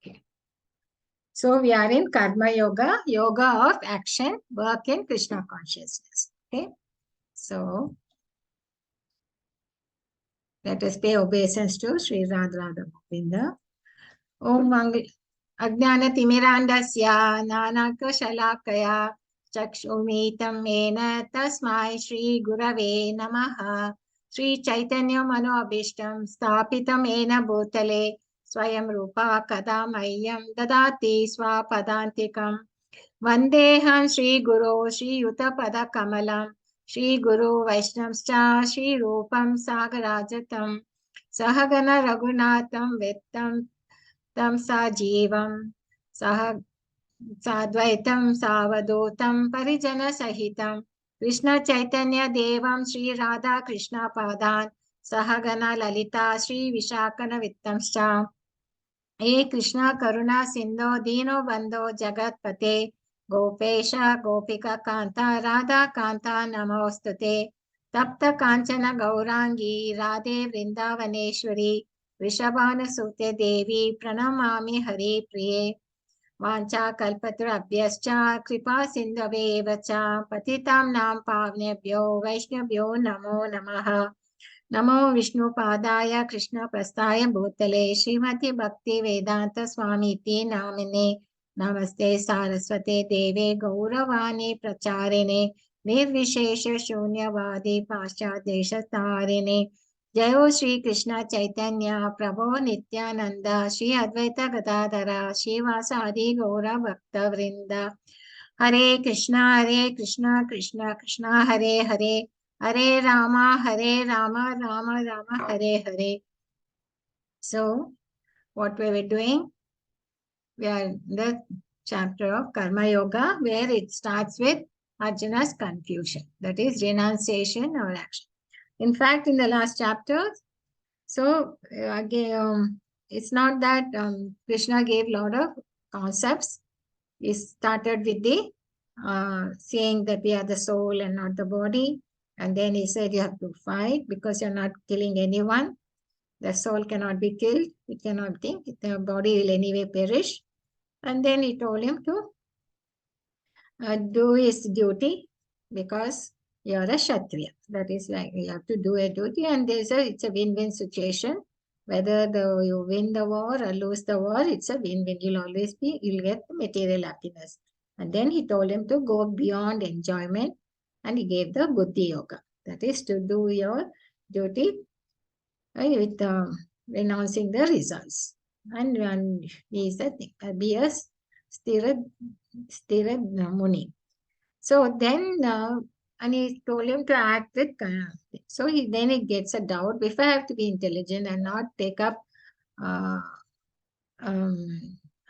Okay. So we are in Karma Yoga, Yoga of action, work in Krishna consciousness. Okay. So let us pay obeisance to Sri Radha Govinda. Om Mangal Ajnana Timirandasya Nanaka Shalakaya Chakshumitam Mena Tasmai Shri Gurave Namaha Sri Chaitanya Mano Abhishtam Stapitam Ena Bhutale Swayam Rupa Kadamayyam Dadati Swapadantikam Vandeham Shri Guru Shri Yuta Pada Kamalam Shri Guru Vaishnavscha Shri Rupam Sagarajatam Sahagana Raghunatham Vettam Tam Sajivam Sah Sadvaitam Savadotam Parijana Sahitam Krishna Chaitanya Devam Shri Radha Krishna Padan Sahagana Lalita Shri Vishakana Vittamscha He Krishna Karuna Sindho Dino Bandho Jagat Pate Gopesha Gopika Kanta Radha Kanta Namostute Tapta Kanchana Gaurangi Radhe Vrindavaneshwari Vrishabhana Sute Devi Pranamami Hari Priye Vancha Kalpatrabhyascha Kripa Sindhave Vacha Patitam Nam Pavnebhyo Vaishnavyo Namo Namaha Namo Vishnu Padaya Krishna Prasthaya Bhutale Srimati Bhakti Vedanta Swami Ti Namine Namaste Saraswate Deve Gauravani Pracharine Nirvishesha Shunyavadi Paschadesha Tarine Jayo Shri Krishna Chaitanya Prabhu Nityananda Shri Advaita Gadadhara Shri Vasadi Gaura Bhakta Vrinda Hare Krishna Krishna Krishna Hare Hare Hare Rama, Rama Rama, Hare Hare. So, what we were doing? We are in the chapter of Karma Yoga, where it starts with Arjuna's confusion. That is renunciation or action. In fact, in the last chapter, so again, it's not that Krishna gave a lot of concepts. He started with the saying that we are the soul and not the body. And then he said, you have to fight because you're not killing anyone. The soul cannot be killed. It cannot think. The body will anyway perish. And then he told him to do his duty because you're a Kshatriya. That is like you have to do a duty. And it's a win-win situation. Whether you win the war or lose the war, it's a win-win. You'll get material happiness. And then he told him to go beyond enjoyment. And he gave the Buddhi Yoga. That is to do your duty with renouncing the results. And he said, be a Stira Muni. So then, and he told him to act with so then he gets a doubt. If I have to be intelligent and not take up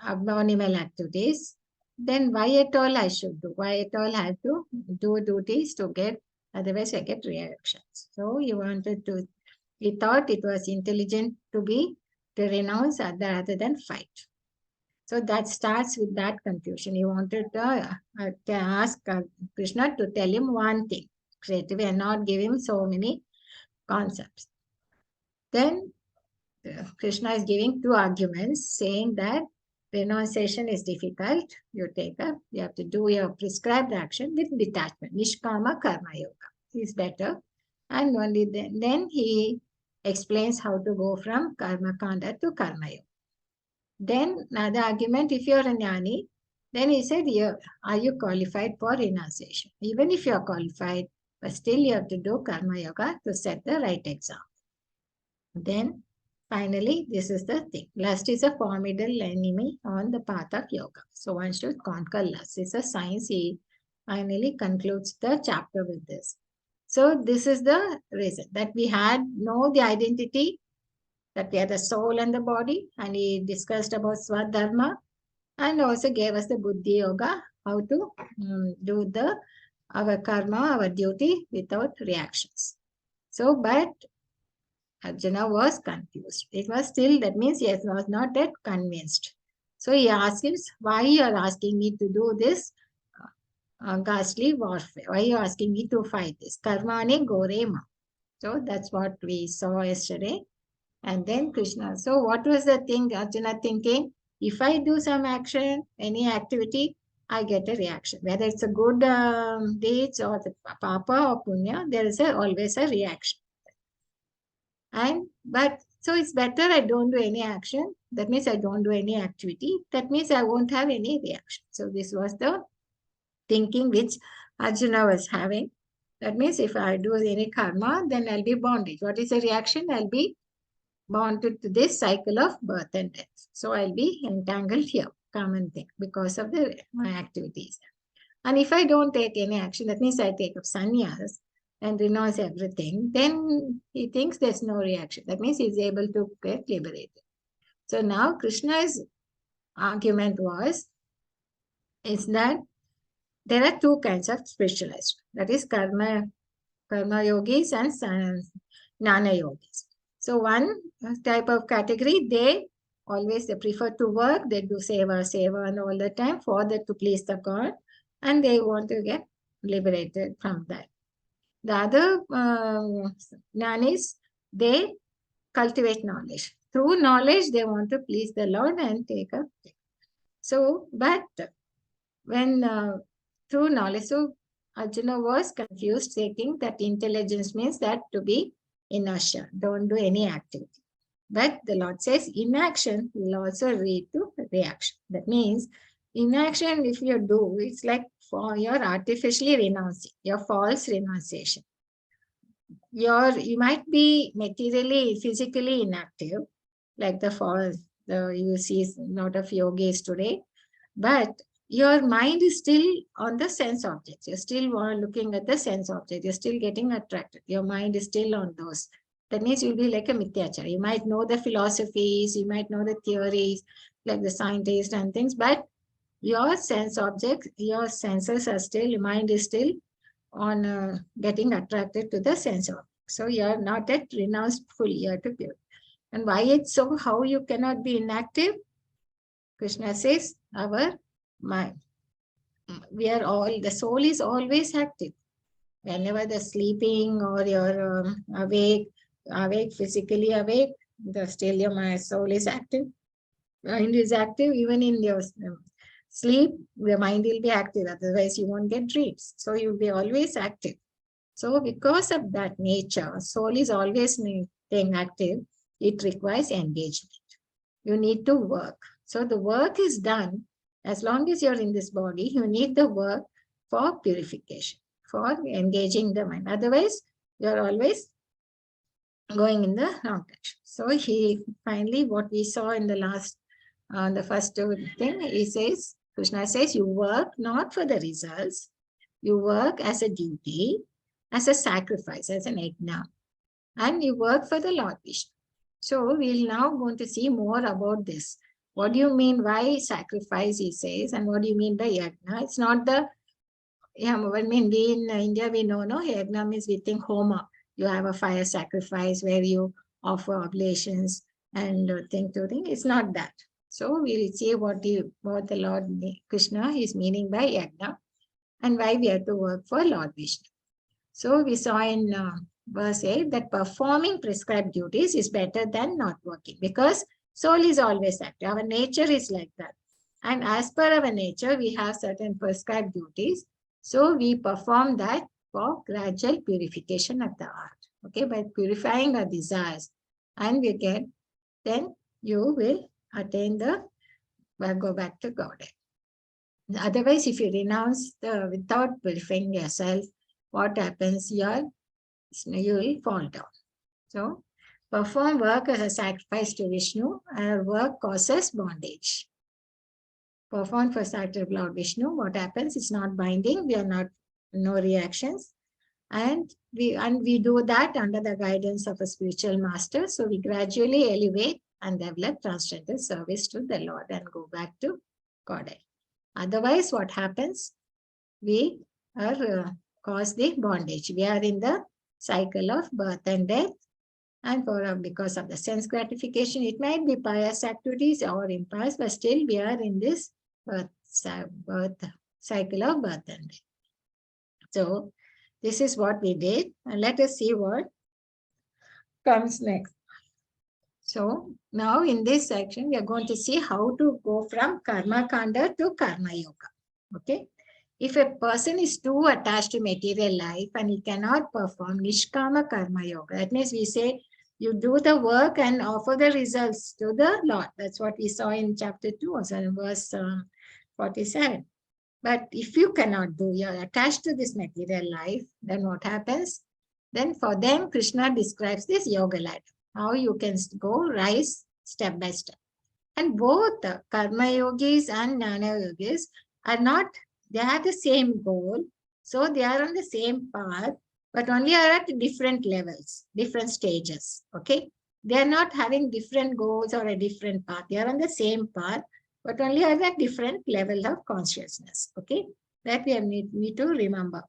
abnormal activities, then why at all I should do? Why at all I have to do duties to get, otherwise I get reactions. So he thought it was intelligent to renounce rather than fight. So that starts with that confusion. He wanted to ask Krishna to tell him one thing creatively and not give him so many concepts. Then Krishna is giving two arguments saying that renunciation is difficult. You have to do your prescribed action with detachment. Nishkama Karma Yoga is better. And only then he explains how to go from Karma Kanda to Karma Yoga. Then another argument, if you're a jnani, then he said, are you qualified for renunciation? Even if you're qualified, but still you have to do Karma Yoga to set the right example. Then finally, this is the thing. Lust is a formidable enemy on the path of yoga. So one should conquer lust. It's a science. He finally concludes the chapter with this. So this is the reason that we know the identity, that we are the soul and the body. And he discussed about Swadharma and also gave us the Buddhi Yoga, how to do our karma, our duty without reactions. So, but Arjuna was confused. It was still, that means he was not yet convinced. So he asked him, why you are asking me to do this ghastly warfare? Why are you asking me to fight this? Karmane gorema. So that's what we saw yesterday. And then Krishna. So what was the thing Arjuna thinking? if I do some action, any activity, I get a reaction. Whether it's a good deeds or the papa or punya, there is always a reaction. But so it's better I don't do any action. That means I don't do any activity. That means I won't have any reaction. So this was the thinking which Arjuna was having. That means if I do any karma, then I'll be bonded. What is the reaction? I'll be bonded to this cycle of birth and death. So I'll be entangled here, common thing, because of my activities. And if I don't take any action, that means I take up sannyas and renounce everything, then he thinks there's no reaction. That means he's able to get liberated. So now Krishna's argument is that there are two kinds of spiritualized. That is karma yogis and jnana yogis. So one type of category, they prefer to work, they do seva and all the time for that to please the God, and they want to get liberated from that. The other jnanis, they cultivate knowledge. Through knowledge, they want to please the Lord and take up. So, but when through knowledge, so Arjuna was confused, thinking that intelligence means that to be inertia, don't do any activity. But the Lord says inaction will also lead to reaction. That means inaction, if you do, it's like for your artificially renouncing, your false renunciation. You might be materially, physically inactive, like you see a lot of yogis today, but your mind is still on the sense objects. You're still looking at the sense object. You're still getting attracted. Your mind is still on those. That means you'll be like a mithyachara. You might know the philosophies, you might know the theories, like the scientists and things, but your sense objects, your senses are still, your mind is still on getting attracted to the sense object. So you're not yet renounced fully, you have to give. And why it's so? How you cannot be inactive? Krishna says, our mind. The soul is always active. Whenever they're sleeping or you're awake, physically awake, still your soul is active. Mind is active. Even in your sleep, your mind will be active. Otherwise, you won't get dreams. So you'll be always active. So because of that nature, soul is always being active. It requires engagement. You need to work. So the work is done. As long as you're in this body, you need the work for purification, for engaging the mind. Otherwise, you're always going in the wrong direction. So finally, what we saw in the first thing, Krishna says, you work not for the results. You work as a duty, as a sacrifice, as an yajna. And you work for the Lord Vishnu. So we'll now going to see more about this. What do you mean by sacrifice, he says, and what do you mean by yajna? It's not we in India, we know, yajna means we think homa. You have a fire sacrifice where you offer oblations and thing. It's not that. So we'll see what the Lord Krishna is meaning by yajna and why we have to work for Lord Vishnu. So we saw in verse 8 that performing prescribed duties is better than not working, because soul is always active. Our nature is like that. And as per our nature, we have certain prescribed duties. So we perform that for gradual purification of the heart. Okay, by purifying our desires. And then you will attain go back to Godhead. Otherwise, if you renounce without purifying yourself, what happens? You will fall down. So, perform work as a sacrifice to Vishnu, and work causes bondage. Perform for sacrifice to Lord Vishnu, what happens? It's not binding. We are not, no reactions. And we do that under the guidance of a spiritual master. So we gradually elevate and develop transcendental service to the Lord and go back to Godhead. Otherwise, what happens? We are cause the bondage. We are in the cycle of birth and death. And because of the sense gratification, it might be pious activities or impious, but still we are in this cycle of birth and death. So this is what we did. And let us see what comes next. So now in this section, we are going to see how to go from Karma Kanda to Karma Yoga. Okay. If a person is too attached to material life and he cannot perform Nishkama Karma Yoga, that means we say you do the work and offer the results to the Lord. That's what we saw in chapter 2, also in verse 47. But if you cannot do, you're attached to this material life, then what happens? Then for them, Krishna describes this yoga ladder, how you can go rise step by step. And both karma yogis and jnana yogis are not, they have the same goal. So they are on the same path, but only are at different levels, different stages. Okay. They are not having different goals or a different path. They are on the same path, but only are at different level of consciousness. Okay. That we need to remember.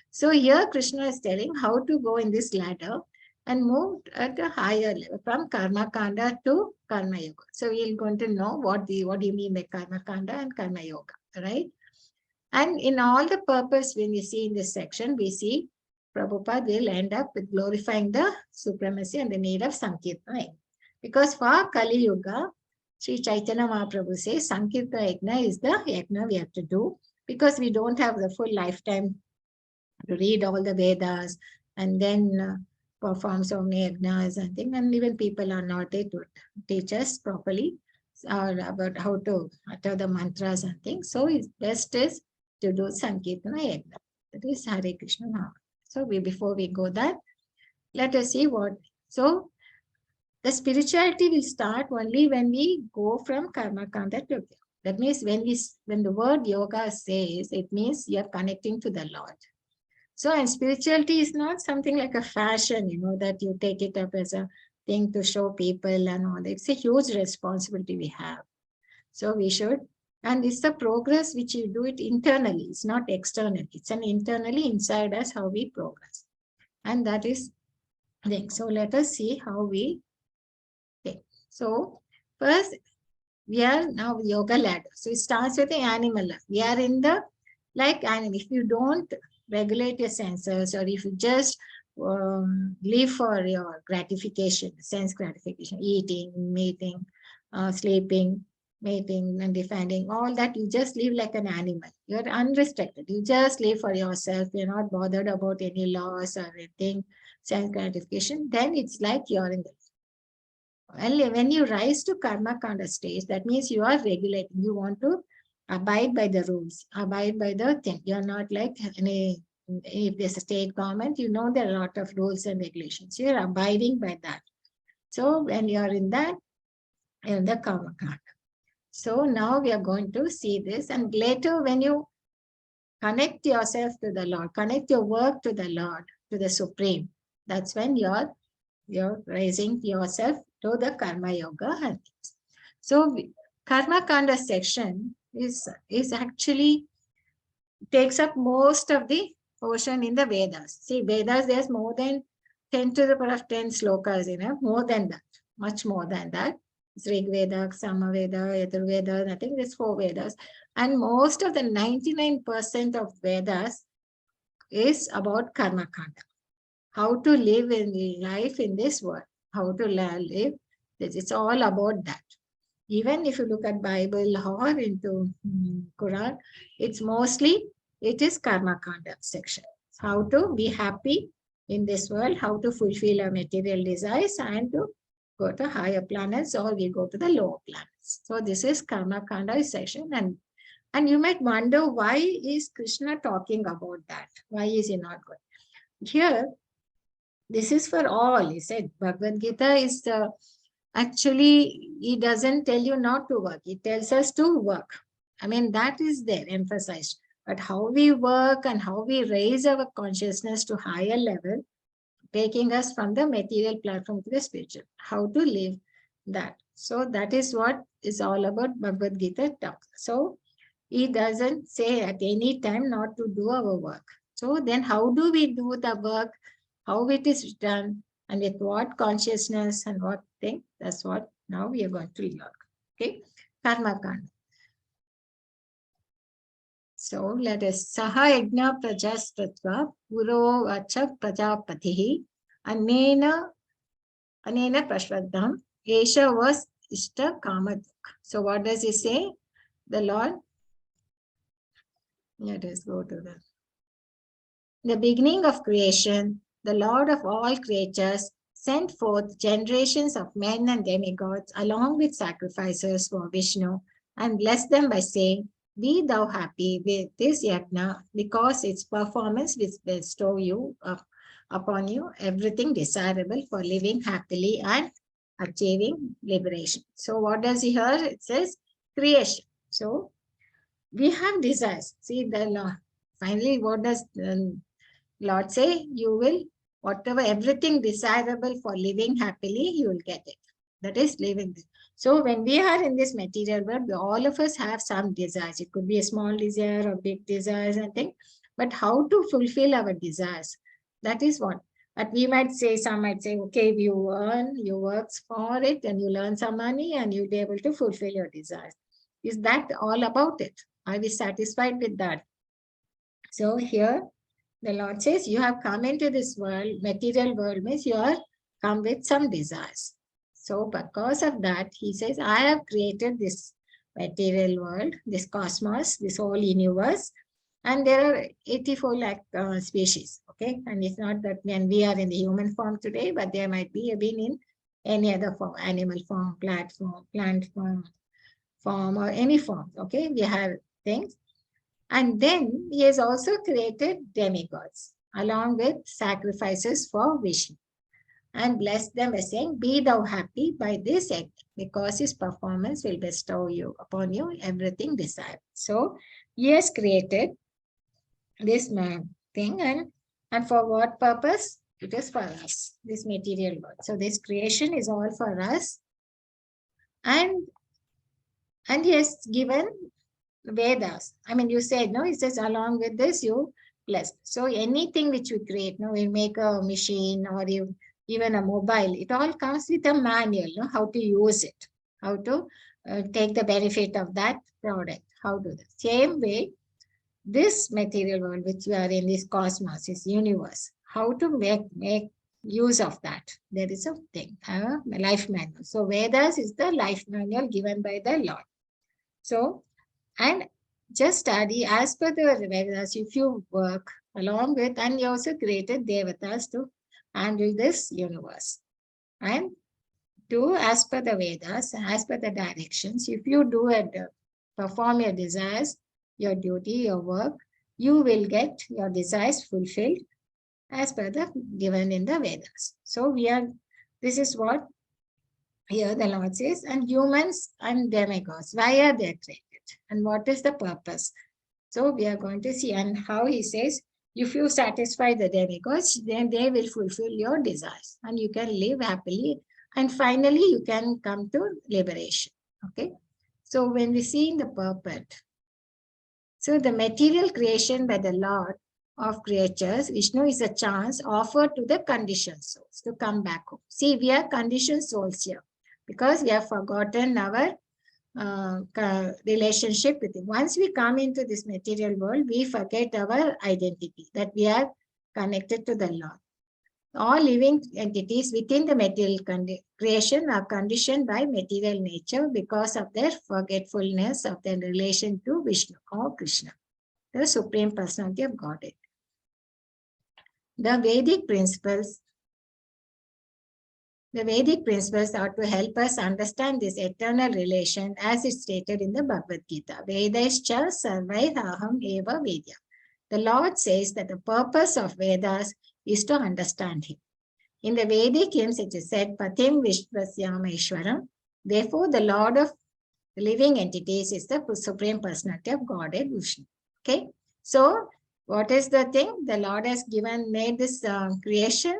So here Krishna is telling how to go in this ladder and move at a higher level from Karma Kanda to Karma Yoga. So we're going to know what do you mean by Karma Kanda and Karma Yoga, right? And in all the purpose, when we see in this section, we see Prabhupada will end up with glorifying the supremacy and the need of Sankirtana. Because for Kali Yuga, Sri Chaitanya Mahaprabhu says Sankirtana Yajna is the Yajna we have to do, because we don't have the full lifetime to read all the Vedas and then perform so many yajnas and things, and even people are not there to teach us properly about how to utter the mantras and things. So it's best is to do Sankirtana Yajna. That is Hare Krishna Maha. So before we go that, let us see what. So the spirituality will start only when we go from Karma Kanda to Yoga. That means when the word yoga says, it means you are connecting to the Lord. So, and spirituality is not something like a fashion, that you take it up as a thing to show people and all. It's a huge responsibility we have. So we should, and it's the progress which you do it internally. It's not external. It's an internally inside us how we progress. And that is the thing. So let us see how we take. So first, we are now yoga ladder. So it starts with the animal. We are in the, like animal. If you don't regulate your senses, or if you just live for your gratification, sense gratification, eating, mating, sleeping, mating, and defending, all that, you just live like an animal. You're unrestricted. You just live for yourself. You're not bothered about any laws or anything, sense gratification. Then it's like you're in the. And when you rise to Karma Kanda stage, that means you are regulating. You want to abide by the rules, abide by the thing. You're not like if there's a state government, there are a lot of rules and regulations. You're abiding by that. So when you're in that, in the Karma Kanda. So now we are going to see this. And later when you connect yourself to the Lord, connect your work to the Lord, to the Supreme, that's when you're raising yourself to the Karma Yoga. So Karma Kanda section is actually takes up most of the portion in the Vedas. See, Vedas, there's more than 10 to the power of 10 slokas, more than that, much more than that. It's Rig Veda, Samaveda, Yajurveda, I think there's 4 Vedas. And most of the 99% of Vedas is about Karma Kanda. How to live in life in this world, how to live. It's all about that. Even if you look at Bible or into Quran, it's mostly, it is Karma Kanda section. How to be happy in this world, how to fulfill our material desires, and to go to higher planets, or we go to the lower planets. So this is Karma Kanda section. And you might wonder, why is Krishna talking about that? Why is he not going? Here, this is for all. He said, Bhagavad Gita is actually, he doesn't tell you not to work. He tells us to work. I mean, that is there, emphasized. But how we work and how we raise our consciousness to higher level, taking us from the material platform to the spiritual, how to live that. So that is what is all about Bhagavad Gita talk. So he doesn't say at any time not to do our work. So then how do we do the work? How it is done, and with what consciousness and what thing? That's what now we are going to learn. Okay, Karma Kanda. So let us Saha Yajna Prajastatva Puro Vacha Prajapatihi Anena Prashraddham Esha was Ishta Kamaduk. So what does he say? The Lord, let us go to the beginning of creation, the Lord of all creatures sent forth generations of men and demigods along with sacrifices for Vishnu and blessed them by saying, be thou happy with this yajna because its performance will bestow upon you everything desirable for living happily and achieving liberation. So what does he hear? It says creation. So we have desires. See the law. Finally, what does Lord say? You will, whatever, everything desirable for living happily, you will get it. That is living. So when we are in this material world, all of us have some desires. It could be a small desire or big desires and things. But how to fulfill our desires? That is what. But we might say, some might say, okay, you earn, you work for it, and you earn some money, and you'll be able to fulfill your desires. Is that all about it? Are we satisfied with that? So here, the Lord says, you have come into this world, material world means you are come with some desires. So because of that, he says, I have created this material world, this cosmos, this whole universe, and there are 84 lakh species, okay? And it's not that when we are in the human form today, but there might be been in any other form, animal form, plant form, or any form, okay? We have things. And then he has also created demigods along with sacrifices for Vishnu and blessed them by saying, be thou happy by this act because his performance will bestow upon you everything desired. So he has created this thing and for what purpose? It is for us, this material world. So this creation is all for us. And he has given Vedas. I mean, you said, no, it says along with this, you bless. So anything which we create, no, we make a machine or even a mobile, it all comes with a manual, no, how to use it, how to take the benefit of that product, how to do the same way, this material world, which we are in, this cosmos, this universe, how to make use of that. There is a thing, a life manual. So Vedas is the life manual given by the Lord. So, and just study as per the Vedas, if you work along with, and you also created Devatas to handle this universe. And do as per the Vedas, as per the directions, if you do it, perform your desires, your duty, your work, you will get your desires fulfilled as per the given in the Vedas. So this is what here the Lord says, and humans and demigods, why are they created? And what is the purpose? So we are going to see, and how he says, if you satisfy the demigods, then they will fulfill your desires and you can live happily. And finally, you can come to liberation. Okay. So when we see in the purport, so the material creation by the Lord of creatures, Vishnu, is a chance offered to the conditioned souls to come back home. See, we are conditioned souls here because we have forgotten our relationship with him. Once we come into this material world, we forget our identity, that we are connected to the Lord. All living entities within the material creation are conditioned by material nature because of their forgetfulness of their relation to Vishnu or Krishna, the Supreme Personality of Godhead. The Vedic principles are to help us understand this eternal relation as it's stated in the Bhagavad Gita. Vedascha sarvai aham eva vedya. The Lord says that the purpose of Vedas is to understand him. In the Vedic hymns, it is said, Patim Vishwasyama Ishwaram. Therefore, the Lord of living entities is the Supreme Personality of Godhead, Vishnu. Okay. So, what is the thing? The Lord has made this creation,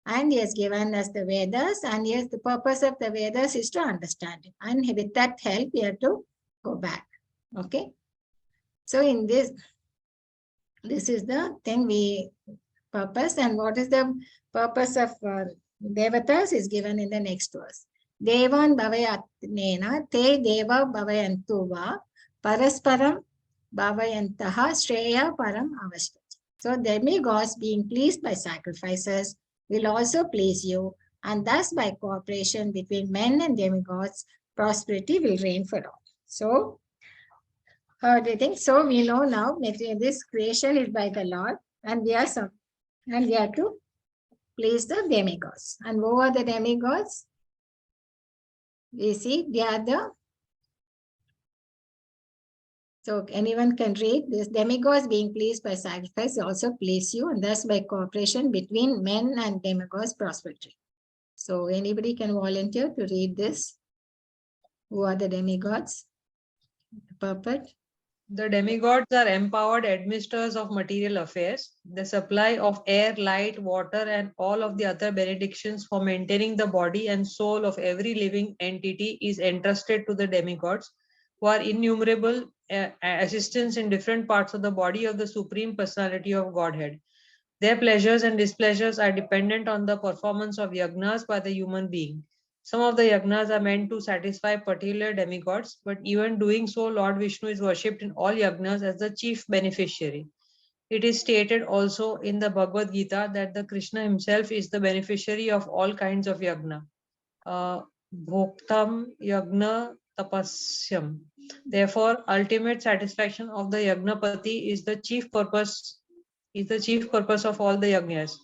and he has given us the Vedas, and yes, the purpose of the Vedas is to understand it. And with that help, we have to go back. Okay. So, in this is the thing purpose, and what is the purpose of Devatas is given in the next verse. Devan bhavayatnena te deva bhavayantu va parasparam bhavayantaha shreya param avasthati. So demigods, being pleased by sacrifices, will also please you, and thus by cooperation between men and demigods, prosperity will reign for all. So, how do you think? So we know now this creation is by the Lord, and we are and we have to please the demigods. And who are the demigods? We see they are the. So anyone can read this. Demigods being pleased by sacrifice also please you, and thus by cooperation between men and demigods prosperity. So anybody can volunteer to read this. Who are the demigods? Purport. The demigods are empowered administrators of material affairs. The supply of air, light, water, and all of the other benedictions for maintaining the body and soul of every living entity is entrusted to the demigods, who are innumerable assistants in different parts of the body of the Supreme Personality of Godhead. Their pleasures and displeasures are dependent on the performance of yagnas by the human being. Some of the yagnas are meant to satisfy particular demigods, but even doing so, Lord Vishnu is worshipped in all yagnas as the chief beneficiary. It is stated also in the Bhagavad Gita that the Krishna himself is the beneficiary of all kinds of yagna. Bhoktam yagna tapasyam. Therefore, ultimate satisfaction of the yagnapati is the chief purpose of all the yagnas.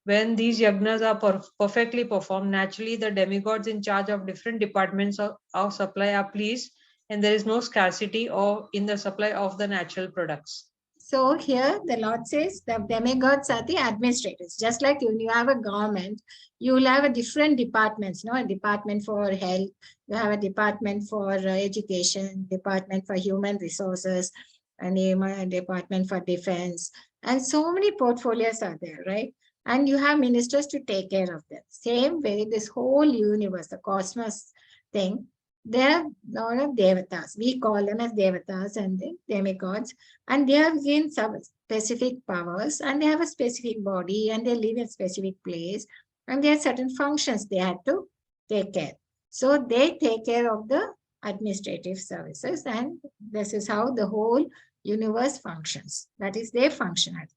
When these yagnas are perfectly performed, naturally the demigods in charge of different departments of supply are pleased, and there is no scarcity in the supply of the natural products. So here the Lord says the demigods are the administrators. Just like when you have a government, you will have a different departments, a department for health, you have a department for education, department for human resources, and a department for defense, and so many portfolios are there, right? And you have ministers to take care of them. Same way, this whole universe, the cosmos thing, there are a lot of devatas. We call them as devatas and the demigods, and they have gained some specific powers, and they have a specific body, and they live in a specific place, and there are certain functions they have to take care. So they take care of the administrative services, and this is how the whole universe functions. That is their functionality.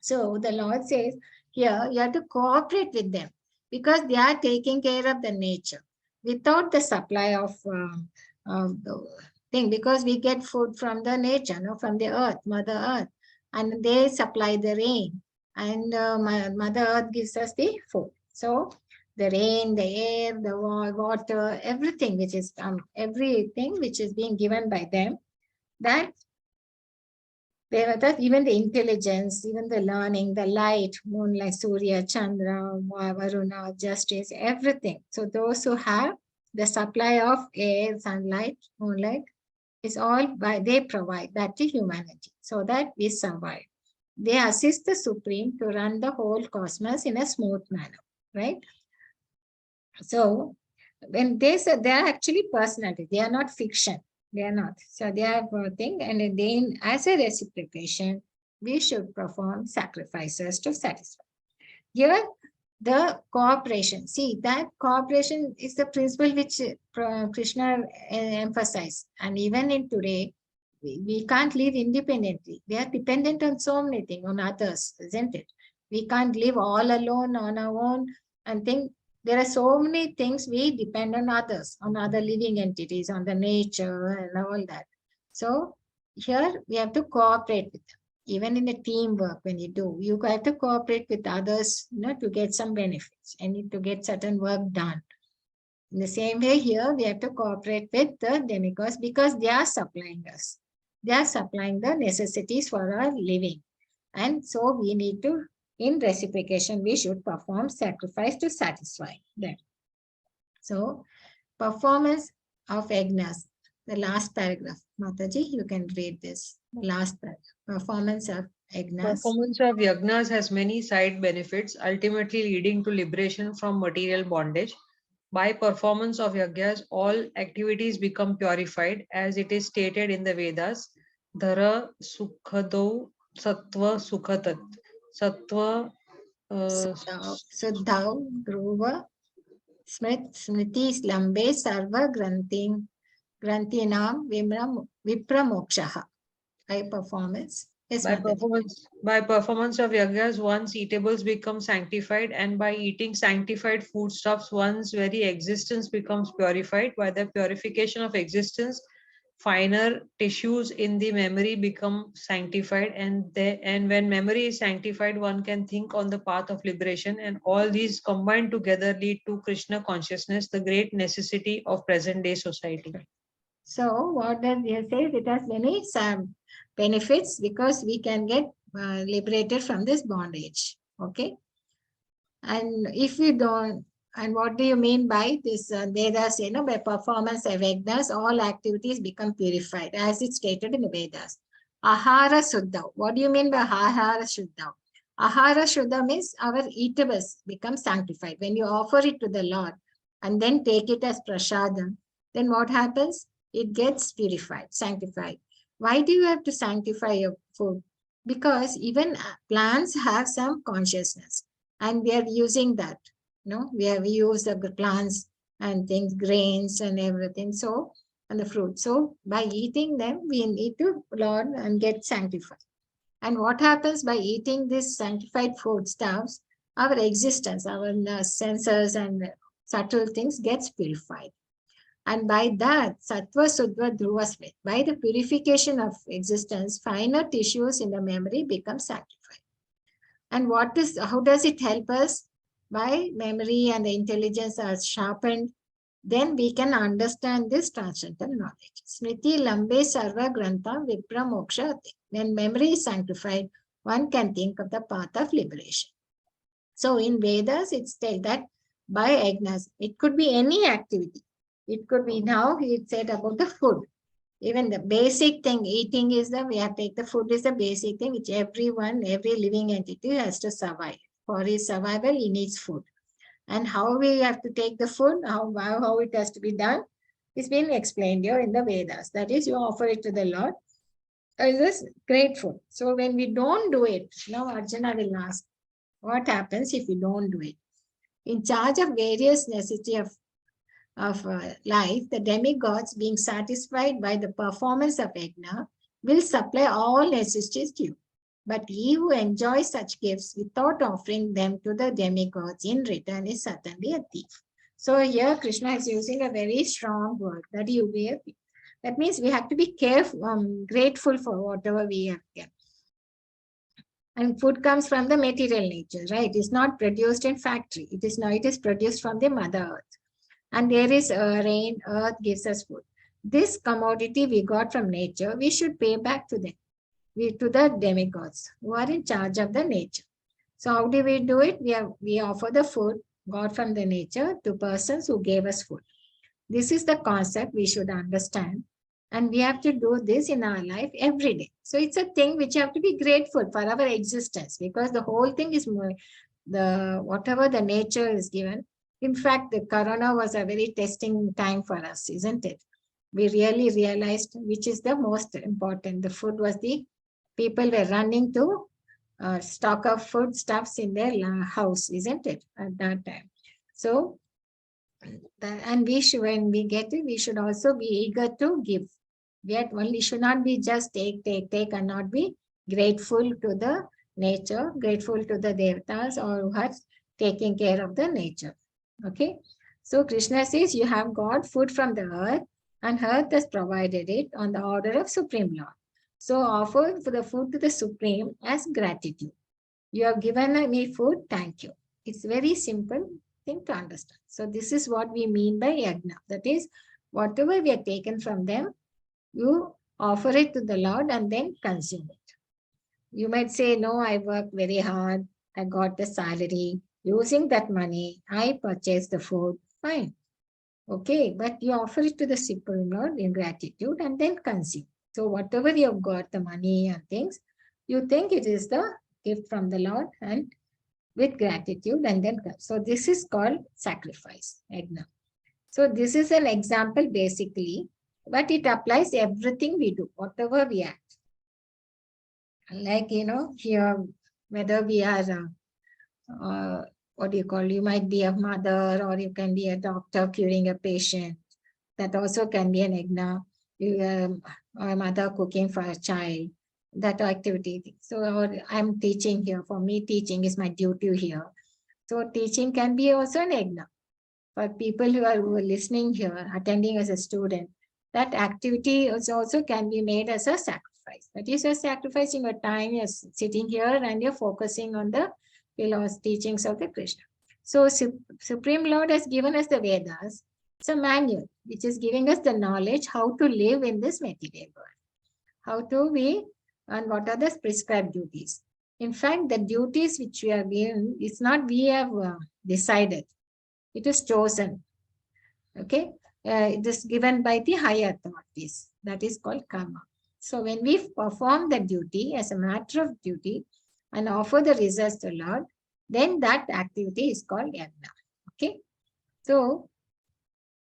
So the Lord says here you have to cooperate with them because they are taking care of the nature without the supply of the thing, because we get food from the nature, from the earth, Mother Earth, and they supply the rain, and Mother Earth gives us the food. So the rain, the air, the water, everything which is being given by them, that even the intelligence, even the learning, the light, moonlight, Surya, Chandra, Varuna, justice, everything. So those who have the supply of air, sunlight, moonlight, is all they provide that to humanity so that we survive. They assist the Supreme to run the whole cosmos in a smooth manner, right? So when they say they are actually personality, they are not fiction. They are not. So they are a thing, and then as a reciprocation, we should perform sacrifices to satisfy. Here, the cooperation. See, that cooperation is the principle which Krishna emphasized. And even in today, we can't live independently. We are dependent on so many things, on others, isn't it? We can't live all alone on our own and think. There are so many things we depend on others, on other living entities, on the nature and all that. So here we have to cooperate with them. Even in a teamwork, when you have to cooperate with others, to get some benefits and to get certain work done. In the same way here, we have to cooperate with the demigods because they are supplying us. They are supplying the necessities for our living. And so we need to, in reciprocation, we should perform sacrifice to satisfy them. So, performance of yagnas, the last paragraph. Mataji, you can read this. The last paragraph. Performance of yagnas. Performance of yagnas has many side benefits, ultimately leading to liberation from material bondage. By performance of yagnas, all activities become purified, as it is stated in the Vedas. Dhara sukhado sattva sukhatat. Sattva Suddhav dhruva smriti slambe sarva grantinam vipramokshaha. High performance. Yes, By Mataji. performance of yajnas, one's eatables become sanctified, and by eating sanctified foodstuffs, one's very existence becomes purified. By the purification of existence, finer tissues in the memory become sanctified, and when memory is sanctified, one can think on the path of liberation, and all these combined together lead to Krishna consciousness, the great necessity of present day society. So what does it say? It has many benefits because we can get liberated from this bondage. Okay. And if we don't, and what do you mean by this? Vedas, by performance of yajnas, all activities become purified, as it's stated in the Vedas. Ahara Shuddha. What do you mean by Ahara Shuddha? Ahara Shuddha means our eatables become sanctified. When you offer it to the Lord and then take it as prasadam, then what happens? It gets purified, sanctified. Why do you have to sanctify your food? Because even plants have some consciousness, and we are using that. We have used the plants and things, grains and everything, so, and the fruit. So by eating them, we need to learn and get sanctified. And what happens by eating this sanctified foodstuffs? Our existence, our senses and subtle things gets purified. And by that, sattva, suddha, dhruva, sveta, by the purification of existence, finer tissues in the memory become sanctified. And how does it help us? By memory and the intelligence are sharpened, then we can understand this transcendental knowledge. Smriti lambe sarva grantha vipra moksha ate. When memory is sanctified, one can think of the path of liberation. So in Vedas, it states that by yajnas, it could be any activity. It could be, now he said about the food. Even the basic thing, eating is we have to take the food is the basic thing which every living entity has to survive. For his survival, he needs food. And how we have to take the food, how it has to be done, is being explained here in the Vedas. That is, you offer it to the Lord as this grateful. So when we don't do it, now Arjuna will ask, what happens if we don't do it? In charge of various necessity of life, the demigods, being satisfied by the performance of yajna, will supply all necessities to you. But he who enjoys such gifts without offering them to the demigods in return is certainly a thief. So here Krishna is using a very strong word, that you be a thief. That means we have to be careful, grateful for whatever we have kept. And food comes from the material nature, right? It's not produced in factory. It is produced from the Mother Earth. And there is rain, earth gives us food. This commodity we got from nature, we should pay back to them, to the demigods who are in charge of the nature. So how do we do it? We offer the food got from the nature to persons who gave us food. This is the concept we should understand. And we have to do this in our life every day. So it's a thing which you have to be grateful for our existence, because the whole thing is whatever the nature is given. In fact, the corona was a very testing time for us, isn't it? We really realized which is the most important. The food was people were running to stock of food stuffs in their house, isn't it, at that time? So, and when we get it, we should also be eager to give. We should not be just take and not be grateful to the nature, grateful to the devatas or who are taking care of the nature. Okay, so Krishna says you have got food from the earth, and earth has provided it on the order of Supreme Lord. So offer for the food to the Supreme as gratitude. You have given me food, thank you. It's very simple thing to understand. So this is what we mean by yajna. That is, whatever we have taken from them, you offer it to the Lord and then consume it. You might say, no, I worked very hard. I got the salary. Using that money, I purchased the food. Fine. Okay, but you offer it to the Supreme Lord in gratitude and then consume. So whatever you've got, the money and things, you think it is the gift from the Lord and with gratitude and then. So this is called sacrifice. So this is an example basically, but it applies everything we do, whatever we act. Like, here, whether we are, what do you call, you might be a mother or you can be a doctor curing a patient. That also can be an yajna. You a mother cooking for a child. that activity. So I'm teaching here. For me, teaching is my duty here. So teaching can be also an yajna. For people who are listening here, attending as a student, that activity also can be made as a sacrifice. That is, you're sacrificing your time, you're sitting here and you're focusing on the teachings of the Krishna. So Supreme Lord has given us the Vedas. It's a manual which is giving us the knowledge how to live in this material world. How to be and what are the prescribed duties. In fact, the duties which we are given, it's not we have decided. It is chosen. Okay. It is given by the higher authorities. That is called karma. So when we perform the duty as a matter of duty and offer the results to Lord, then that activity is called yajna. Okay. So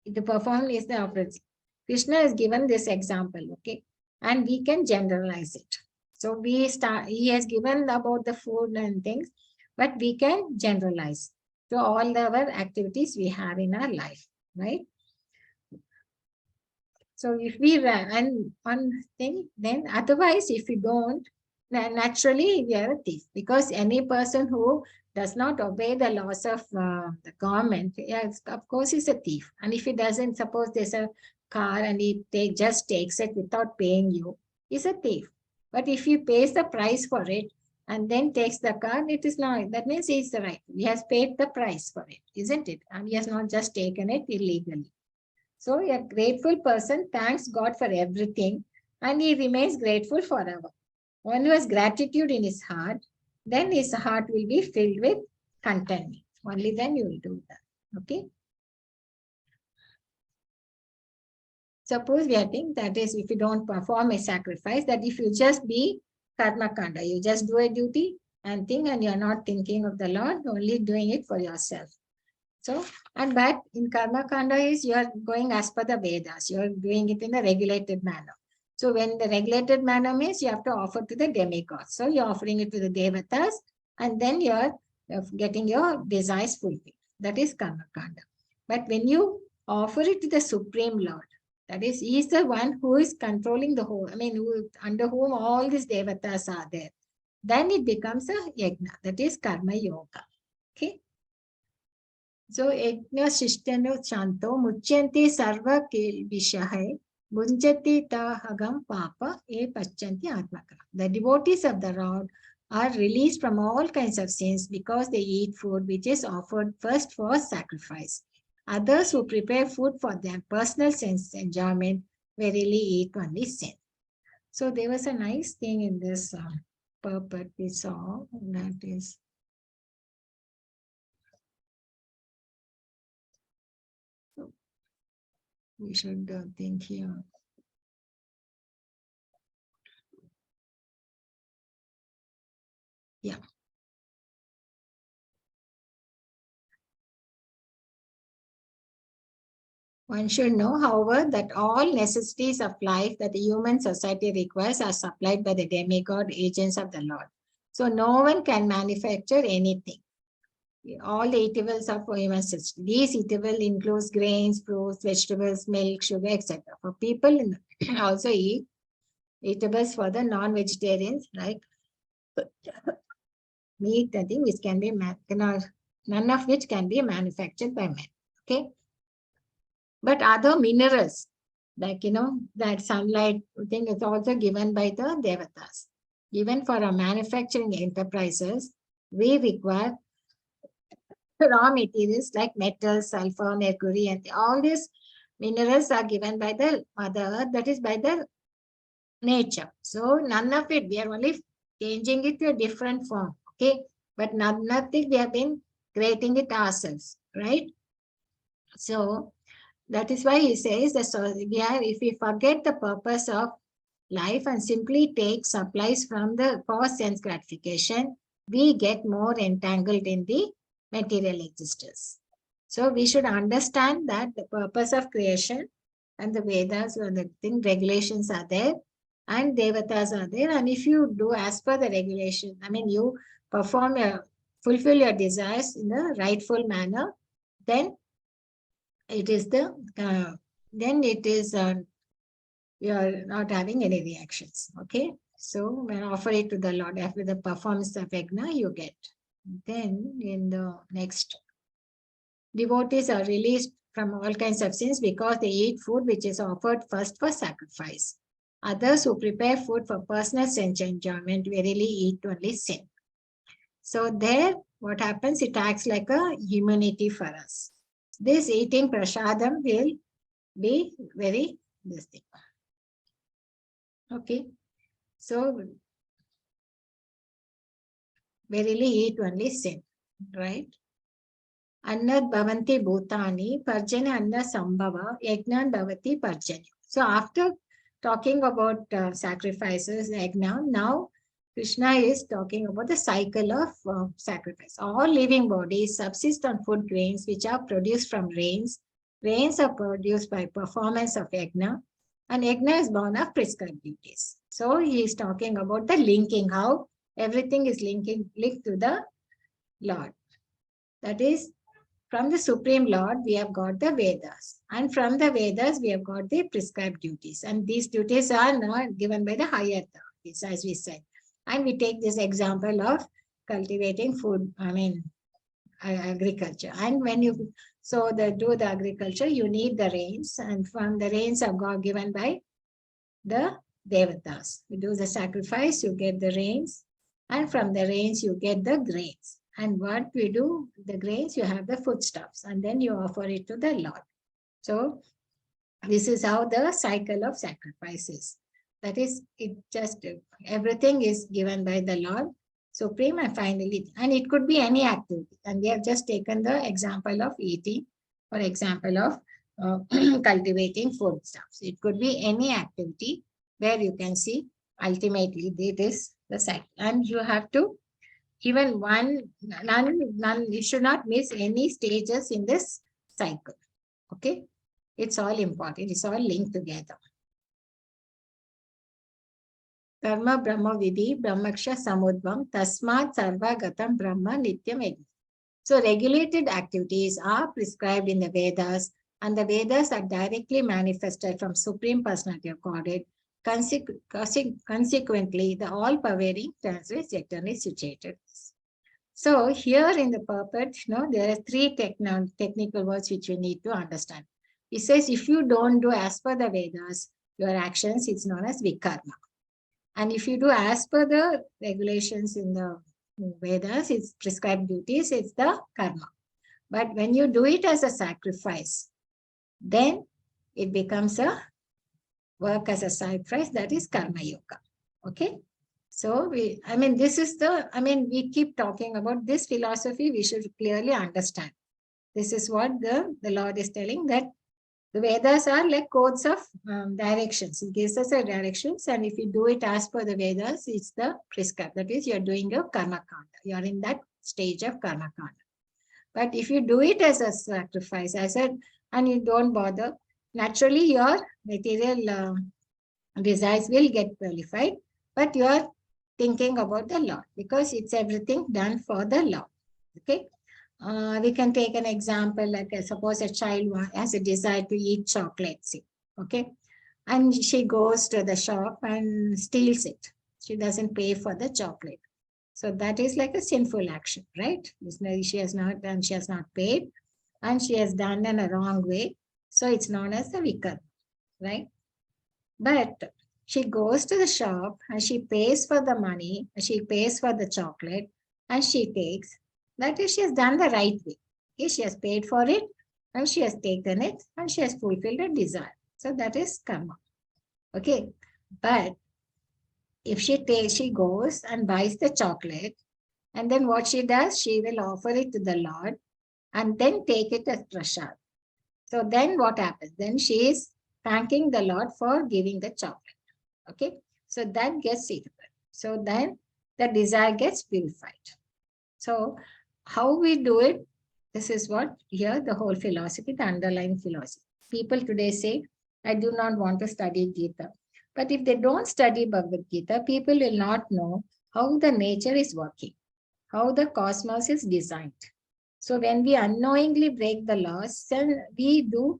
the perform is the opposite. Krishna has given this example. Okay. And we can generalize it. So he has given about the food and things, but we can generalize to all our activities we have in our life, right? So if we run one thing, then otherwise, if we don't, then naturally we are a thief, because any person who does not obey the laws of the government, yes, of course, is a thief. And if he doesn't, suppose there's a car and he just takes it without paying you, he's a thief. But if he pays the price for it and then takes the car, it is not, that means he's the right. He has paid the price for it, isn't it? And he has not just taken it illegally. So a grateful person thanks God for everything and he remains grateful forever. One who has gratitude in his heart, then his heart will be filled with contentment. Only then you will do that. Okay. Suppose we are thinking that is, if you don't perform a sacrifice, that if you just be karma kanda, you just do a duty and think, and you're not thinking of the Lord, only doing it for yourself. So, and but in karma kanda is you are going as per the Vedas, you are doing it in a regulated manner. So when the regulated manner means you have to offer to the demigods. So you're offering it to the devatas and then you're getting your desires fulfilled. That is karma kanda. But when you offer it to the Supreme Lord, that is, he is the one who is controlling the whole, under whom all these devatas are there. Then it becomes a yajna, that is karma yoga. Okay. So, yajna shishtano chanto mucyanti sarva kilvishahe bunjati ta hagam papa e pachanti atmaka. The devotees of the Lord are released from all kinds of sins because they eat food which is offered first for sacrifice. Others who prepare food for their personal sense enjoyment verily eat only sin. So there was a nice thing in this purport we saw, that is, we should think here. Yeah. One should know, however, that all necessities of life that the human society requires are supplied by the demigod agents of the Lord. So no one can manufacture anything. All the eatables are for human society. These eatables includes grains, fruits, vegetables, milk, sugar, etc. For people also eat eatables for the non-vegetarians, like meat, I think, which can be none of which can be manufactured by men. Okay. But other minerals, like, that sunlight thing is also given by the devatas. Even for our manufacturing enterprises, we require raw materials like metal, sulfur, mercury, and all these minerals are given by the Mother Earth, that is by the nature. So none of it, we are only changing it to a different form. Okay. But nothing we have been creating it ourselves, right? So that is why he says that if we forget the purpose of life and simply take supplies from the cause sense gratification, we get more entangled in the material existence. So we should understand that the purpose of creation and the Vedas or the regulations are there and devatas are there. And if you do as per the regulation, you fulfill your desires in the rightful manner, then it is you are not having any reactions. Okay. So when offer it to the Lord after the performance of yajna, you get. Then in the next, devotees are released from all kinds of sins because they eat food which is offered first for sacrifice. Others who prepare food for personal sense enjoyment verily eat only sin. So there, what happens? It acts like a immunity for us. This eating prasadam will be very this thing. Okay. So verily eat only sin, right? Annad bhavanti bhutani parjana anna sambhava yajnan bhavati parjanya. So after talking about sacrifices, yajna, now Krishna is talking about the cycle of sacrifice. All living bodies subsist on food grains which are produced from rains. Rains are produced by performance of yajna, and yajna is born of prescribed duties. So he is talking about the linking, how everything is linked to the Lord. That is, from the Supreme Lord, we have got the Vedas. And from the Vedas, we have got the prescribed duties. And these duties are not given by the higher authorities, as we said. And we take this example of cultivating food, agriculture. And when you do the agriculture, you need the rains. And from the rains are given by the Devatas. You do the sacrifice, you get the rains. And from the rains, you get the grains. And what we do, the grains, you have the foodstuffs, and then you offer it to the Lord. So this is how the cycle of sacrifice is. That is, it just, everything is given by the Lord, Supreme, and finally, and it could be any activity. And we have just taken the example of eating, or example of cultivating foodstuffs. It could be any activity where you can see ultimately it is the cycle. And you have to even none, you should not miss any stages in this cycle. Okay. It's all important. It's all linked together. Karma Brahma Vidhi Brahmaksha Samudvam Tasmat Sarva Gatam Brahma Nityam Eng. So regulated activities are prescribed in the Vedas, and the Vedas are directly manifested from Supreme Personality of Godhead. Consequently, the all-pervading translates eternally situated. So here in the purport, there are three technical words which we need to understand. It says, if you don't do as per the Vedas, your actions, it's known as vikarma. And if you do as per the regulations in the Vedas, it's prescribed duties, it's the karma. But when you do it as a sacrifice, then it becomes a work as a sacrifice, that is karma yoga. Okay. So we keep talking about this philosophy, we should clearly understand. This is what the Lord is telling, that the Vedas are like codes of directions. It gives us a directions, and if you do it as per the Vedas, it's the prescribed. That is, you're doing your karma kanda. You're in that stage of karma kanda. But if you do it as a sacrifice, and you don't bother, naturally your material desires will get qualified, but you are thinking about the Lord, because it's everything done for the Lord. Okay. We can take an example, like suppose a child has a desire to eat chocolate, okay, and she goes to the shop and steals it. She doesn't pay for the chocolate. So that is like a sinful action, right? She has not done, she has not paid, and she has done in a wrong way. So it's known as the vikar, right? But she goes to the shop and she pays for the money, she pays for the chocolate, and she takes. That is, she has done the right way. Okay, she has paid for it, and she has taken it, and she has fulfilled her desire. So that is karma. Okay. But if she goes and buys the chocolate, and then what she does, she will offer it to the Lord and then take it as prasad. So then what happens? Then she is thanking the Lord for giving the chocolate. Okay. So that gets it. So then the desire gets purified. So how we do it, this is what here the whole philosophy, the underlying philosophy. People today say, I do not want to study Gita. But if they don't study Bhagavad Gita, people will not know how the nature is working, how the cosmos is designed. So when we unknowingly break the laws, then we do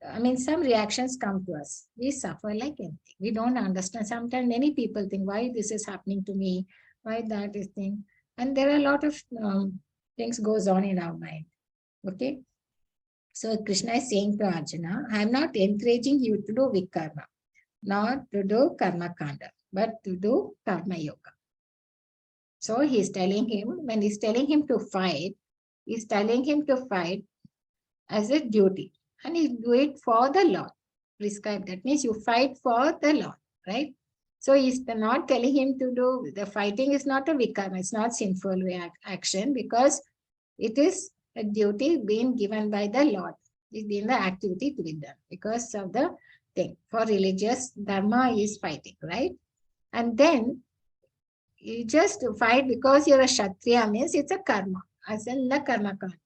I mean, some reactions come to us. We suffer like anything. We don't understand. Sometimes many people think, why this is happening to me? Why that is thing? And there are a lot of things goes on in our mind. Okay. So Krishna is saying to Arjuna, I am not encouraging you to do vikarma, not to do karma kanda, but to do karma yoga. So he's telling him, when he's telling him to fight, he's telling him to fight as a duty. And you do it for the Lord. Prescribed. That means you fight for the Lord, right? So he's not telling him to do, the fighting is not a vikarma, it's not sinful action, because it is a duty being given by the Lord. It's been the activity to be done because of the thing. For religious, dharma is fighting, right? And then you just fight because you're a Kshatriya means it's a karma, as in the karma kanda.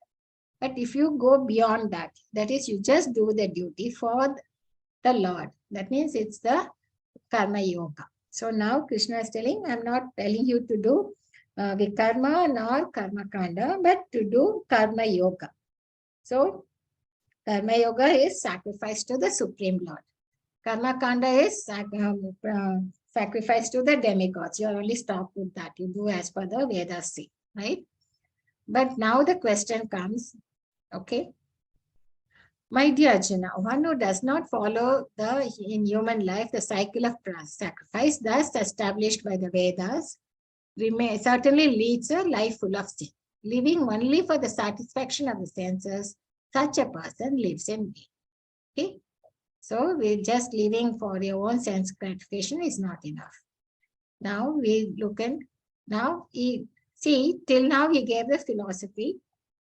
But if you go beyond that, that is, you just do the duty for the Lord. That means it's the karma yoga. So now Krishna is telling, I'm not telling you to do vikarma nor karma kanda, but to do karma yoga. So karma yoga is sacrifice to the Supreme Lord. Karma kanda is sacrifice to the demigods. You are only stopped with that. You do as per the Vedas say, right? But now the question comes, okay, my dear Arjuna, one who does not follow in human life the cycle of sacrifice thus established by the Vedas certainly leads a life full of sin. Living only for the satisfaction of the senses, such a person lives in vain. Okay? So we're just living for your own sense gratification is not enough. Now we look at, now till now he gave the philosophy,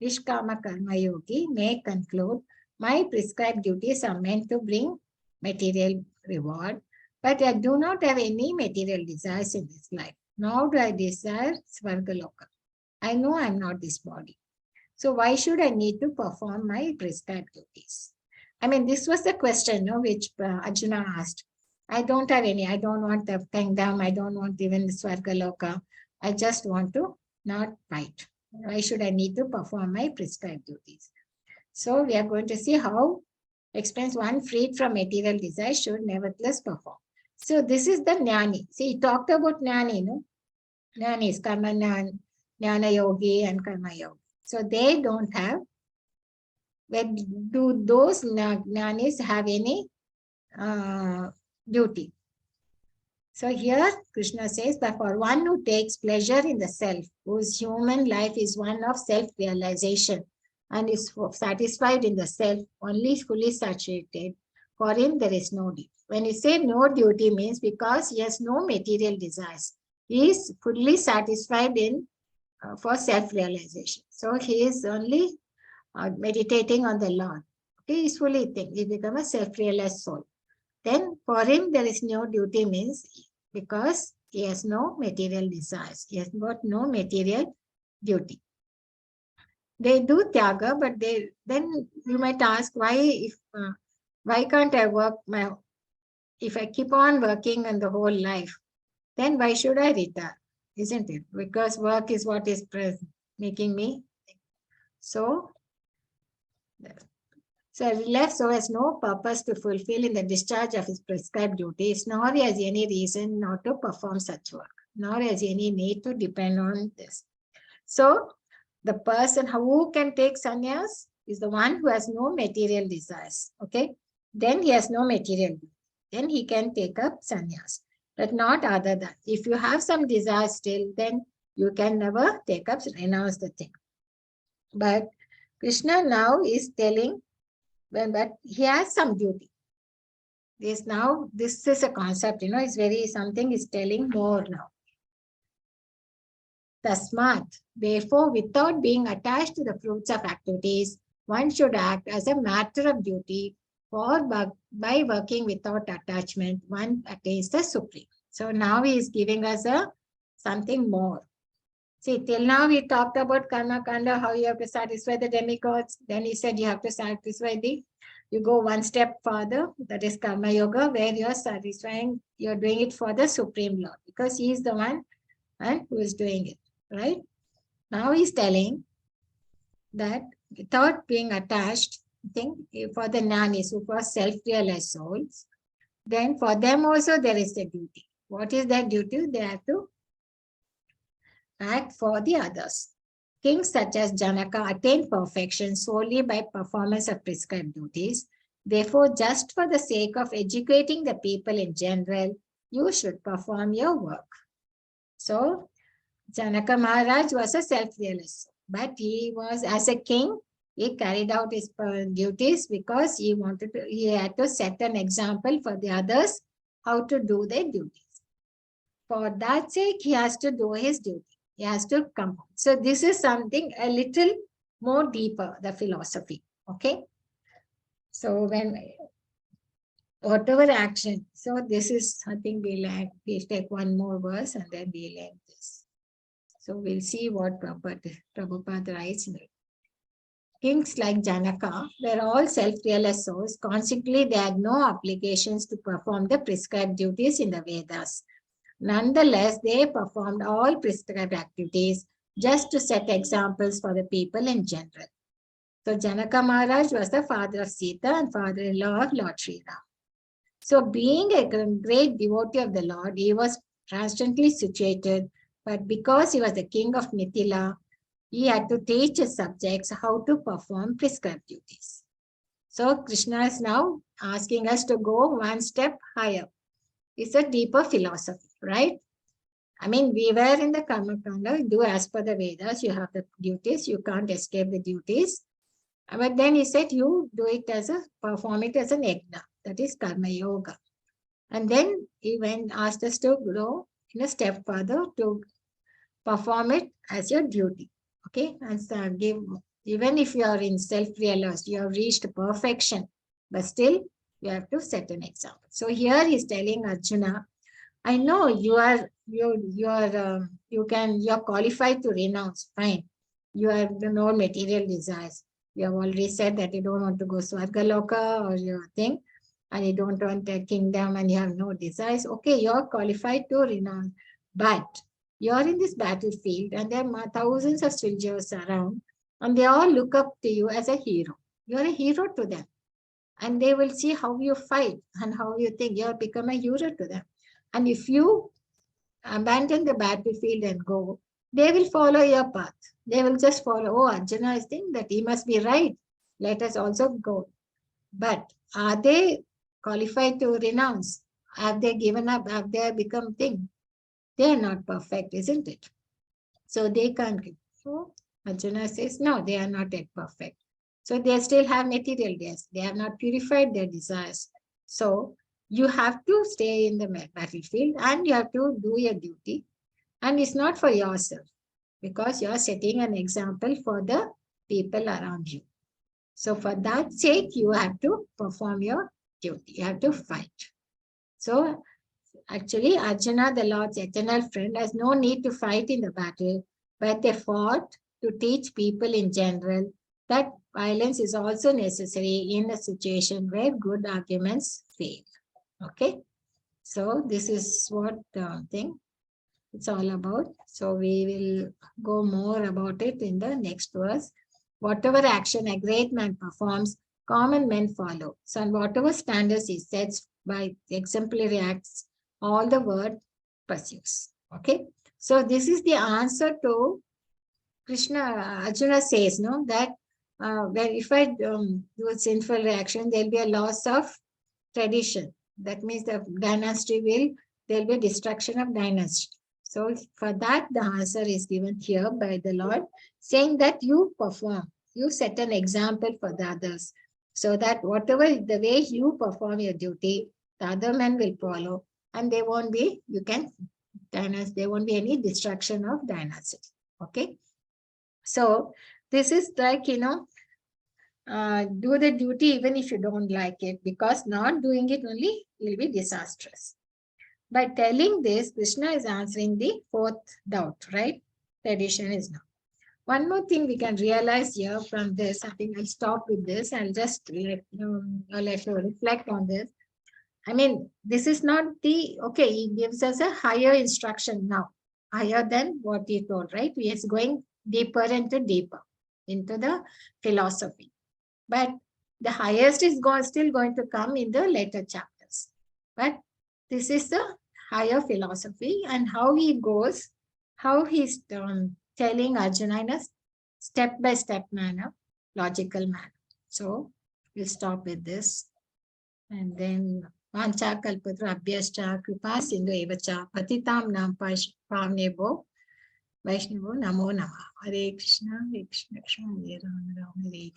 Nishkama Karma Yogi may conclude, my prescribed duties are meant to bring material reward, but I do not have any material desires in this life, nor do I desire Svargaloka. I know I am not this body. So why should I need to perform my prescribed duties? I mean, this was the question which Arjuna asked. I don't have any. I don't want the kingdom. I don't want even the Svargaloka. I just want to not fight. Why should I need to perform my prescribed duties? So we are going to see how explains one freed from material desire should nevertheless perform. So this is the jnani. See, he talked about jnani, no? Jnani is karma jnana yogi and karma yogi. So they don't have. Do those jnanis have any duty? So here Krishna says that for one who takes pleasure in the self, whose human life is one of self-realization and is satisfied in the self, only fully saturated, for him there is no duty. When you say no duty means because he has no material desires. He is fully satisfied in for self-realization. So he is only meditating on the Lord. Okay, he's fully think. He becomes a self-realized soul. Then for him there is no duty means because he has no material desires. He has got no material duty. They do tyaga, but then you might ask why can't I work if I keep on working in the whole life, then why should I retire? Isn't it? Because work is what is making me. So left so has no purpose to fulfill in the discharge of his prescribed duties, nor has any reason not to perform such work, nor has any need to depend on this. So the person who can take sannyas is the one who has no material desires. Okay, then he has no material. Then he can take up sannyas, but not other than. If you have some desires still, then you can never take up, renounce the thing. But Krishna now is telling, but he has some duty. This is a concept, it's very something is telling more now. Tasmat, therefore, without being attached to the fruits of activities, one should act as a matter of duty, for by working without attachment, one attains the supreme. So now he is giving us something more. See, till now we talked about karma kanda, how you have to satisfy the demigods. Then he said you have to satisfy you go one step further, that is karma yoga, where you're satisfying, you're doing it for the Supreme Lord, because he is the one who is doing it, right? Now he's telling that without being attached, thing for the Nanis, who are self-realized souls, then for them also there is a duty. What is their duty? They have to act for the others. Kings such as Janaka attained perfection solely by performance of prescribed duties. Therefore, just for the sake of educating the people in general, you should perform your work. So, Janaka Maharaj was a self-realized, but he was, as a king, he carried out his duties because he had to set an example for the others how to do their duties. For that sake, he has to do his duty. He has to come. So this is something a little more deeper, the philosophy. Okay. So when whatever action, so this is, I think we'll take one more verse and then we'll end this. So we'll see what Prabhupada writes in it. Kings like Janaka were all self-realized souls. Consequently, they had no obligations to perform the prescribed duties in the Vedas. Nonetheless, they performed all prescribed activities just to set examples for the people in general. So Janaka Maharaj was the father of Sita and father-in-law of Lord Sri Ram. So being a great devotee of the Lord, he was constantly situated, but because he was the king of Mithila, he had to teach his subjects how to perform prescribed duties. So Krishna is now asking us to go one step higher. It's a deeper philosophy, right? I mean, we were in the Karma Kanda, do as per the Vedas, you have the duties, you can't escape the duties. But then he said, you do it perform it as an yajna, that is Karma Yoga. And then he asked us to go in a step further to perform it as your duty. Okay, and so even if you are in self-realized, you have reached perfection, but still you have to set an example. So here he's telling Arjuna, I know you are qualified to renounce. Fine, you have no material desires. You have already said that you don't want to go Swargaloka or your thing, and you don't want a kingdom, and you have no desires. Okay, you are qualified to renounce, but you are in this battlefield, and there are thousands of soldiers around, and they all look up to you as a hero. You are a hero to them. And they will see how you fight and how you think. You have become a hero to them. And if you abandon the battlefield and go, they will follow your path. They will just follow, oh, Arjuna is thinking that he must be right. Let us also go. But are they qualified to renounce? Have they given up? Have they become thing? They are not perfect, isn't it? So they can't. So Arjuna says, no, they are not yet perfect. So they still have material desires. They have not purified their desires. So you have to stay in the battlefield and you have to do your duty. And it's not for yourself, because you are setting an example for the people around you. So for that sake, you have to perform your duty. You have to fight. So actually, Arjuna, the Lord's eternal friend, has no need to fight in the battle, but they fought to teach people in general that violence is also necessary in a situation where good arguments fail. Okay, so this is what thing it's all about. So we will go more about it in the next verse. Whatever action a great man performs, common men follow. So and whatever standards he sets by exemplary acts, all the world pursues. Okay, so this is the answer to Krishna. Arjuna says, no, that where if I do a sinful reaction, there'll be a loss of tradition. That means the dynasty there'll be destruction of dynasty. So for that, the answer is given here by the Lord, saying that you perform, you set an example for the others, so that whatever the way you perform your duty, the other men will follow, and they won't be, there won't be any destruction of dynasty. Okay. So this is like, do the duty even if you don't like it, because not doing it only will be disastrous. By telling this, Krishna is answering the fourth doubt, right? Tradition is not. One more thing we can realize here from this, I think I'll stop with this. I'll just let you reflect on this. I mean, this is not okay, he gives us a higher instruction now, higher than what he told, right? He is going deeper into the philosophy. But The highest is still going to come in the later chapters. But this is the higher philosophy and how he goes, how he's telling Arjuna in a step-by-step manner, logical manner. So we'll stop with this. And then Vancha Kalpatra Abhyascha Kripa Sindhu Evacha Patitam Nam Pavnebo Vaishnavo Namo Nama. Hare Krishna, Hare Krishna, Hare Rama, Hare Krishna.